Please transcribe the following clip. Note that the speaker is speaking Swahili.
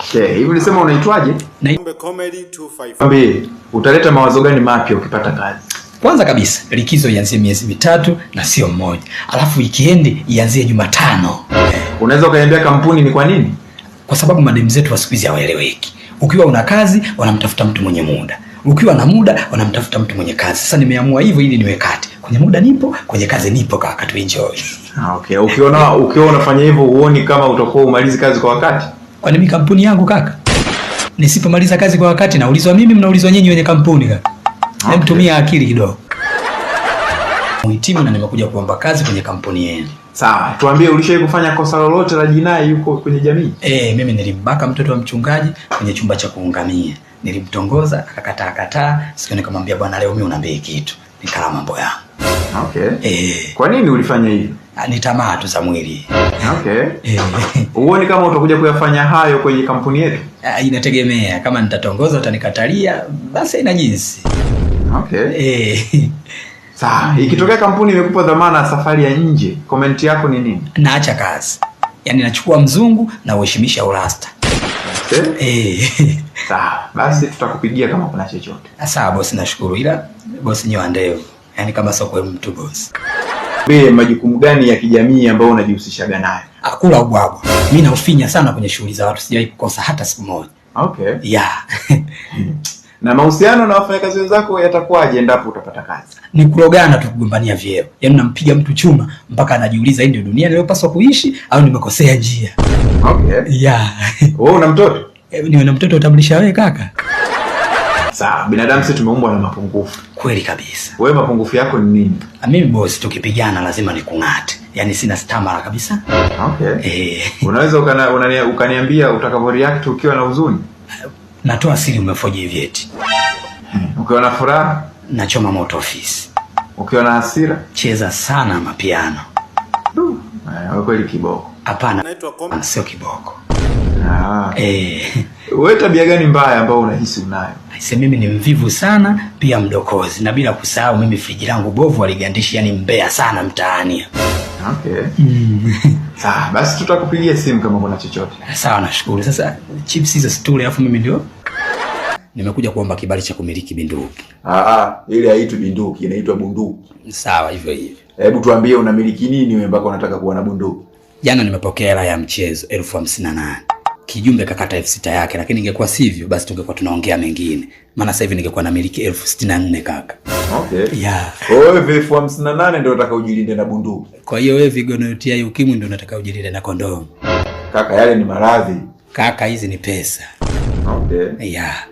Okay, hivi ulisema unaitwaje? Naomba Comedy 255. Ambi, utaleta mawazo gani mapya ukipata kazi? Kwanza kabisa, likizo ianzie miezi 3 na sio mmoja. Alafu weekend ianzie Jumatano. Unaweza ukaniambia kampuni ni kwa nini? Kwa sababu madem zetu wa siku hizi hawaeleweki. Ukiwa una kazi, wanamtafuta mtu mwenye muda. Ukiwa na muda, wanamtafuta mtu mwenye kazi. Sasa nimeamua hivyo ili niwe kati. Kwenye muda nipo, kwenye kazi nipo kaka, tu enjoy. Okay, ukiwa unafanya hivyo huoni kama utakuwa umalizi kazi kwa wakati? Kwani mimi kampuni yangu kaka? Nisipomaliza kazi kwa wakati naulizwa mimi, mnaulizwa nyinyi wenye kampuni kaka. Okay. Tumia akili kidogo. Muhitimu na nimekuja kuomba kazi kwenye kampuni yenu. Sawa, tuambie ulishawahi kufanya kosa lolote la jinai yuko kwenye jamii? Mimi nilimbaka mtoto wa mchungaji kwenye chumba cha kuungamia. Nilimtongoza, akakataa. Siku nikamwambia bwana, leo mimi unaambia kitu. Nikala mambo yangu. Okay. Kwa nini ulifanya hivyo? Ni tamaa tu za mwili. Okay. Uone kama utakuja kuyafanya hayo kwenye kampuni yetu? Inategemea. Kama nitatongoza utanikatalia, basi ina jinsi. Okay. Sawa, ikitokea kampuni imekupa dhamana safari ya nje, comment yako ni nini? Naacha kazi. Yaani nachukua mzungu na uheshimisha urasta. Okay. Sawa, basi tutakupigia kama kuna chochote. Sawa bosi, nashukuru. Ila bosi nyewe ndevu. Yaani kama sio kwa mtu bosi. Wewe majukumu gani ya kijamii ambayo unajihusishaga nayo? Akula ubwabwa. Mimi naufinya sana kwenye shughuli za watu, sijawahi kukosa hata siku moja. Okay. Yeah. Na mahusiano na wafanyakazi wenzako yatakuwaje endapo utapata kazi? Ni kurogana tu, kugombania vyeo. Yaani nampiga mtu chuma mpaka anajiuliza hii ndio dunia niliyopaswa kuishi au nimekosea njia. Okay. Yeah. Wewe una mtoto? Niwe na mtoto utamlisha wewe kaka? Sawa, binadamu sisi tumeumbwa na mapungufu. Kweli kabisa. Wewe mapungufu yako ni nini? Mimi bosi, tukipigana lazima nikung'ate. Yaani sina stamina kabisa. Okay. Unaweza ukaniambia utakavyo react ukiwa na huzuni? Natoa siri, umefoji vyeti. Ukiwa na furaha? Nachoma moto ofisi. Ukiwa na hasira? Cheza sana mapiano. Wewe kweli kiboko. Hapana, sio kiboko. Wewe tabia gani mbaya ambayo unahisi unayo? Mimi ni mvivu sana, pia mdokozi, na bila kusahau mimi friji langu bovu aligandishi, yani mbea sana mtaani. Okay. Sawa, basi tutakupigia simu kama kuna chochote. Sawa, nashukuru. Sasa chips hizo stule, alafu mimi ndio nimekuja kuomba kibali cha kumiliki bunduki. Ile haitwi bunduki, inaitwa bunduki. Sawa, hivyo hivyo. Hebu tuambie unamiliki nini wewe mpaka unataka kuwa na bunduki? Jana nimepokea hela ya mchezo 58,000. Kijumbe kakata 6,000 yake, lakini ingekuwa sivyo basi tungekuwa tunaongea mengine. Maana sasa hivi ningekuwa namiliki 64,000 kaka. Okay. Yeah. Wewe 58,000 ndio unataka ujilinde na bunduki. Kwa hiyo wewe vigonotia ukimwi ndio unataka ujilinde na kondomu. Kaka, yale ni maradhi. Kaka, hizi ni pesa. Okay. Yeah.